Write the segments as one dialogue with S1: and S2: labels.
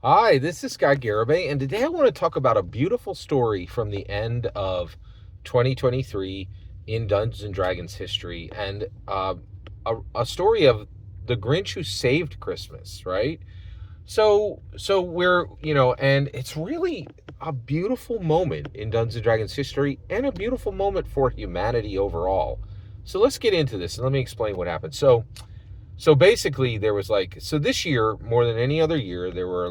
S1: Hi, this is Scott Garibay, and today I want to talk about a beautiful story from the end of 2023 in Dungeons and Dragons history, and a story of the Grinch who saved Christmas, right? So we're, and it's really a beautiful moment in Dungeons and Dragons history and a beautiful moment for humanity overall. So let's get into this and let me explain what happened. So basically, there was this year, more than any other year, there were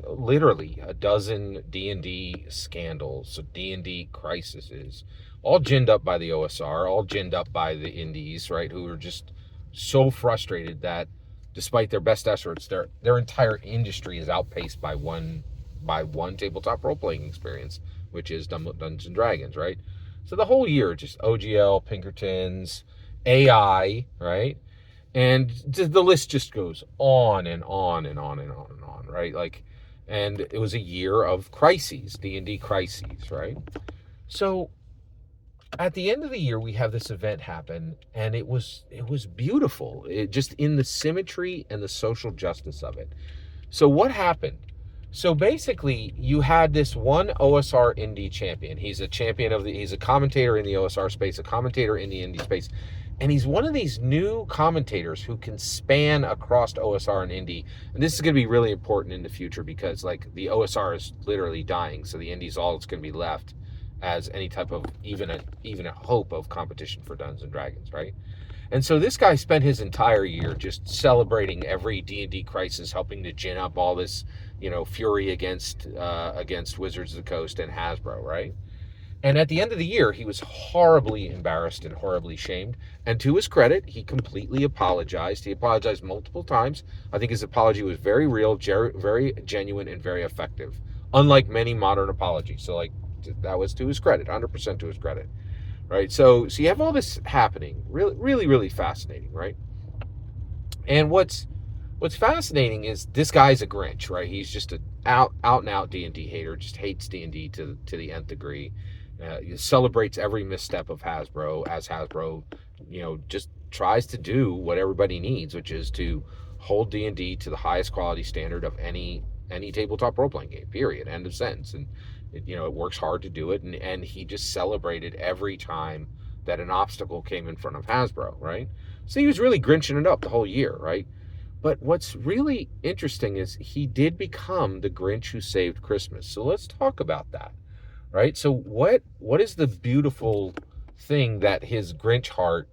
S1: literally a dozen D&D scandals, so D&D crises, all ginned up by the OSR, all ginned up by the indies, right, who were just so frustrated that despite their best efforts, their entire industry is outpaced by one tabletop role-playing experience, which is Dungeons and Dragons, right? So the whole year, just OGL, Pinkertons, AI, right? And the list just goes on and on and on and on and on, right? And it was a year of crises, D&D crises, right? So at the end of the year, we have this event happen, and it was beautiful, just in the symmetry and the social justice of it. So what happened? So basically, you had this one OSR indie champion. He's a champion he's a commentator in the OSR space, a commentator in the indie space. And he's one of these new commentators who can span across OSR and indie. And this is going to be really important in the future because the OSR is literally dying. So the indie's all that's going to be left as any type of even a hope of competition for Dungeons and Dragons, right? And so this guy spent his entire year just celebrating every D&D crisis, helping to gin up all this, fury against Wizards of the Coast and Hasbro, right? And at the end of the year, he was horribly embarrassed and horribly shamed. And to his credit, he completely apologized. He apologized multiple times. I think his apology was very real, very genuine, and very effective, unlike many modern apologies. So, that was to his credit, 100% to his credit, right? So you have all this happening, really, really, really fascinating, right? And what's fascinating is this guy's a Grinch, right? He's just an out and out D&D hater, just hates D&D to the nth degree. He celebrates every misstep of Hasbro as Hasbro, just tries to do what everybody needs, which is to hold D&D to the highest quality standard of any tabletop role-playing game, period, end of sentence. And it works hard to do it, and he just celebrated every time that an obstacle came in front of Hasbro, right? So he was really Grinching it up the whole year, right? But what's really interesting is he did become the Grinch who saved Christmas. So let's talk about that, right? So what is the beautiful thing that his Grinch heart,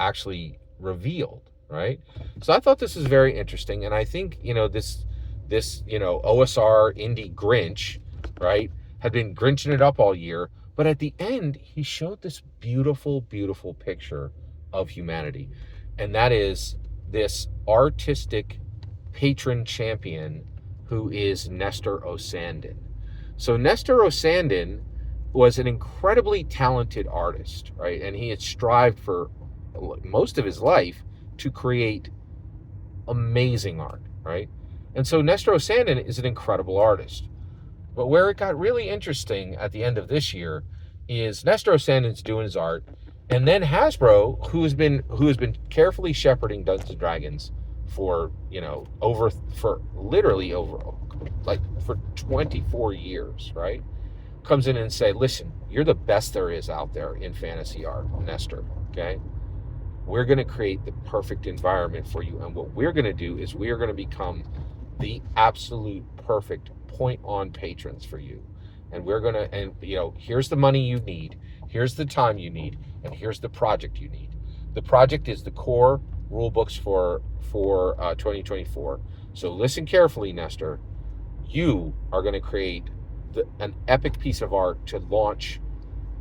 S1: actually revealed, right? So I thought this was very interesting, and I think, this OSR indie Grinch, right, had been Grinching it up all year, but at the end, he showed this beautiful, beautiful picture of humanity, and that is this artistic patron champion who is Nestro Sanden. So Nestro Sanden was an incredibly talented artist, right? And he had strived for most of his life to create amazing art, right? And so Nestro Sanden is an incredible artist. But where it got really interesting at the end of this year is Nestro Sanden's doing his art, and then Hasbro, who has been carefully shepherding Dungeons and Dragons for literally over for 24 years, right? Comes in and say, listen, you're the best there is out there in fantasy art, Nestor. Okay, we're going to create the perfect environment for you, and what we're going to do is we are going to become the absolute perfect point on patrons for you, and here's the money you need, here's the time you need, and here's the project you need. The project is the core rule books for 2024. So listen carefully, Nestor. You are going to create an epic piece of art to launch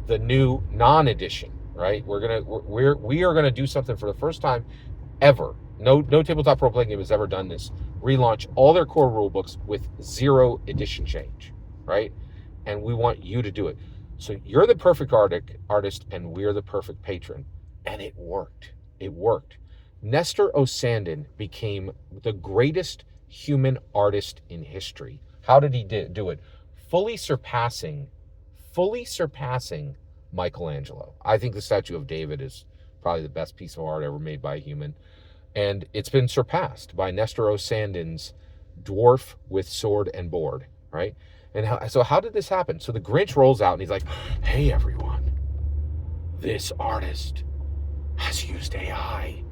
S1: the new non-edition, right? We are gonna do something for the first time ever. No tabletop role playing game has ever done this. Relaunch all their core rule books with 0 edition change, right? And we want you to do it. So you're the perfect artist, and we're the perfect patron. And it worked. It worked. Nestro Sanden became the greatest human artist in history. How did he do it? Fully surpassing Michelangelo. I think the statue of David is probably the best piece of art ever made by a human. And it's been surpassed by Nestro Sanden's dwarf with sword and board, right? And so how did this happen? So the Grinch rolls out and he's like, hey, everyone, this artist has used AI.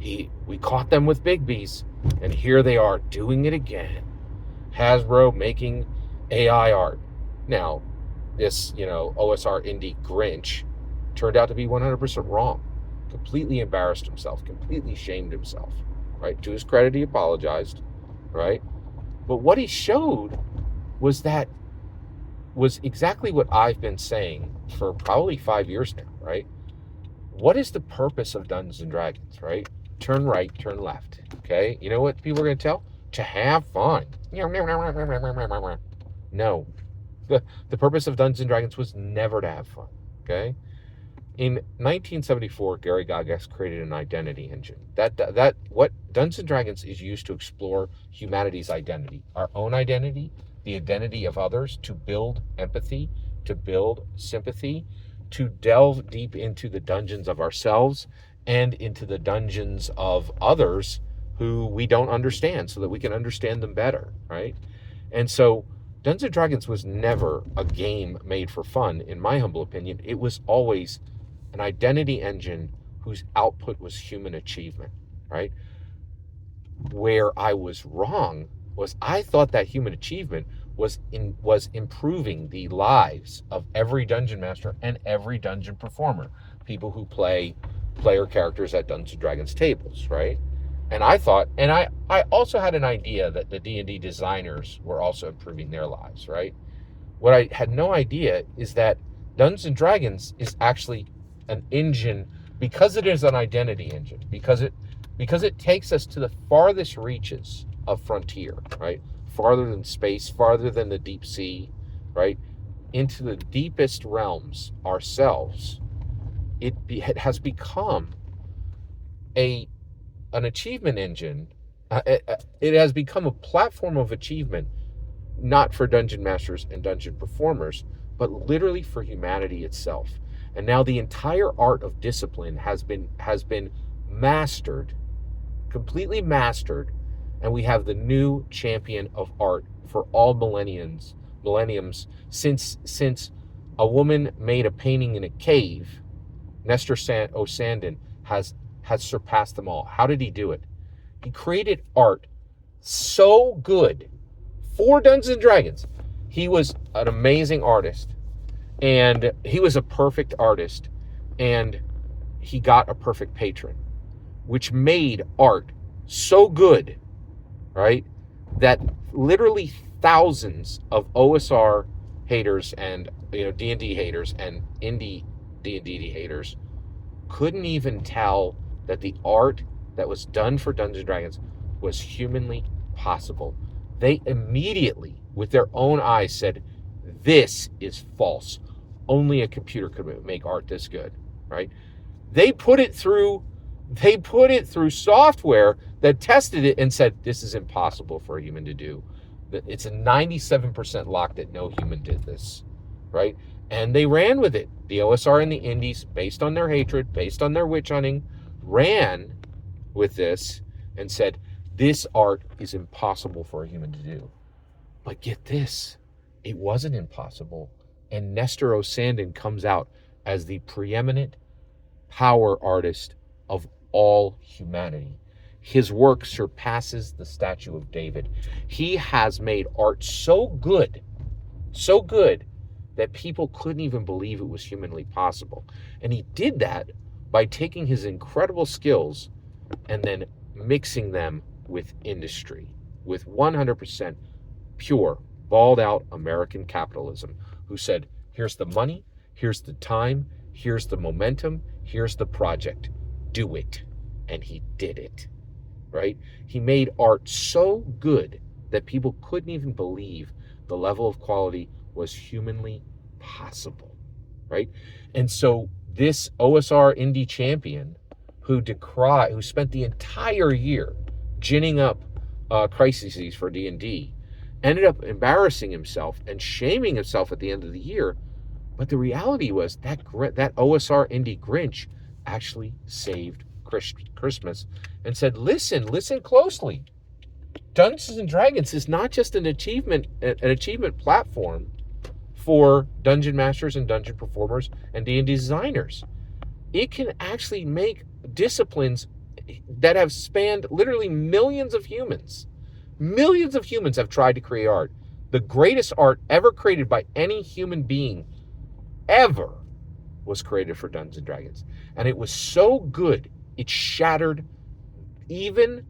S1: We caught them with Bigby's, and here they are doing it again. Hasbro making AI art. Now, this, OSR indie Grinch turned out to be 100% wrong. Completely embarrassed himself, completely shamed himself, right? To his credit, he apologized, right? But what he showed was exactly what I've been saying for probably 5 years now, right? What is the purpose of Dungeons and Dragons, right? Turn right, turn left, okay? You know what people are going to tell? To have fun. No. The purpose of Dungeons and Dragons was never to have fun, okay? In 1974, Gary Gygax created an identity engine. What Dungeons and Dragons is used to explore humanity's identity, our own identity, the identity of others, to build empathy, to build sympathy, to delve deep into the dungeons of ourselves and into the dungeons of others who we don't understand, so that we can understand them better, right? And so Dungeons and Dragons was never a game made for fun, in my humble opinion. It was always an identity engine whose output was human achievement, right? Where I was wrong was I thought that human achievement was improving the lives of every dungeon master and every dungeon performer, people who play player characters at Dungeons and Dragons tables, right? And I thought, and I also had an idea that the D&D designers were also improving their lives, right? What I had no idea is that Dungeons and Dragons is actually an engine, because it is an identity engine, because it takes us to the farthest reaches of frontier, right? Farther than space, farther than the deep sea, right? Into the deepest realms ourselves. It has become an achievement engine. It has become a platform of achievement, not for dungeon masters and dungeon performers, but literally for humanity itself. And now the entire art of discipline has been mastered, completely mastered, and we have the new champion of art for all millenniums since a woman made a painting in a cave. Nestro Sanden has surpassed them all. How did he do it? He created art so good for Dungeons and Dragons. He was an amazing artist, and he was a perfect artist, and he got a perfect patron, which made art so good, right, that literally thousands of OSR haters and D&D haters and indie D&D haters couldn't even tell that the art that was done for Dungeons & Dragons was humanly possible. They immediately, with their own eyes, said, this is false. Only a computer could make art this good, right? They put it through software that tested it and said, this is impossible for a human to do. It's a 97% lock that no human did this, right? And they ran with it. The OSR and the indies, based on their hatred, based on their witch hunting, ran with this and said, this art is impossible for a human to do. But get this, it wasn't impossible. And Nestro Sanden comes out as the preeminent power artist of all humanity. His work surpasses the statue of David. He has made art so good that people couldn't even believe it was humanly possible. And he did that by taking his incredible skills and then mixing them with industry, with 100% pure, balled out American capitalism, who said, here's the money, here's the time, here's the momentum, here's the project. Do it. And he did it, right? He made art so good that people couldn't even believe the level of quality was humanly possible, right? And so this OSR indie champion who spent the entire year ginning up crises for D&D, ended up embarrassing himself and shaming himself at the end of the year. But the reality was that OSR indie Grinch actually saved Christmas and said, listen closely. Dungeons and Dragons is not just an achievement platform for dungeon masters and dungeon performers and D&D designers. It can actually make disciplines that have spanned literally millions of humans. Millions of humans have tried to create art. The greatest art ever created by any human being ever was created for Dungeons and Dragons. And it was so good, it shattered even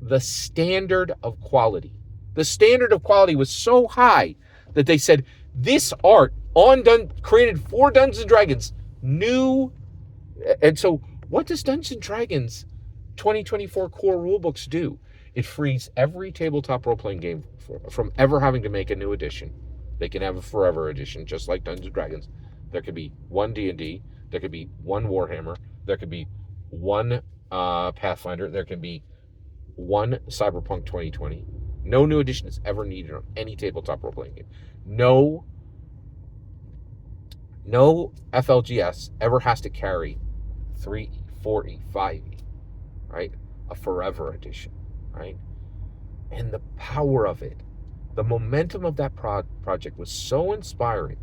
S1: the standard of quality. The standard of quality was so high that they said, this art created for Dungeons and Dragons, new. And so what does Dungeons and Dragons 2024 core rulebooks do? It frees every tabletop role-playing game from ever having to make a new edition. They can have a forever edition, just like Dungeons and Dragons. There could be one D&D, there could be one Warhammer, there could be one Pathfinder, there can be one Cyberpunk 2020. No new edition is ever needed on any tabletop role-playing game. No FLGS ever has to carry 3E, 4E, 5E, right? A forever edition, right? And the power of it, the momentum of that project was so inspiring,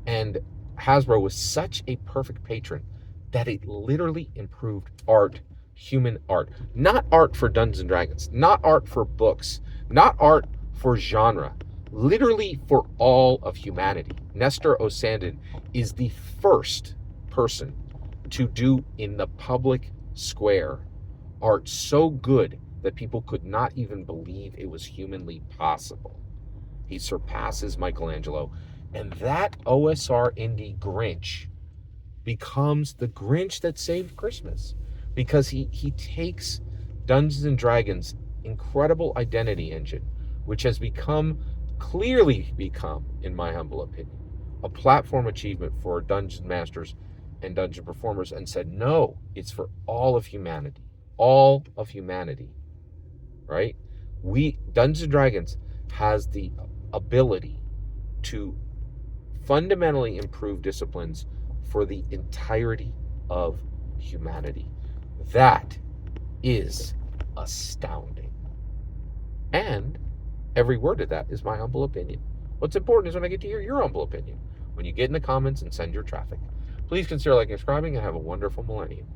S1: and Hasbro was such a perfect patron that it literally improved art, human art. Not art for Dungeons and Dragons, not art for books, not art for genre, literally for all of humanity. Nestro Sanden is the first person to do in the public square art so good that people could not even believe it was humanly possible. He surpasses Michelangelo, and that OSR indie Grinch becomes the Grinch that saved Christmas, because he takes Dungeons and Dragons' incredible identity engine, which has clearly become, in my humble opinion, a platform achievement for dungeon masters and dungeon performers, and said, no, it's for all of humanity. All of humanity, right? Dungeons and Dragons has the ability to fundamentally improve disciplines for the entirety of humanity. That is astounding. And every word of that is my humble opinion. What's important is when I get to hear your humble opinion. When you get in the comments and send your traffic. Please consider liking and subscribing, and have a wonderful millennium.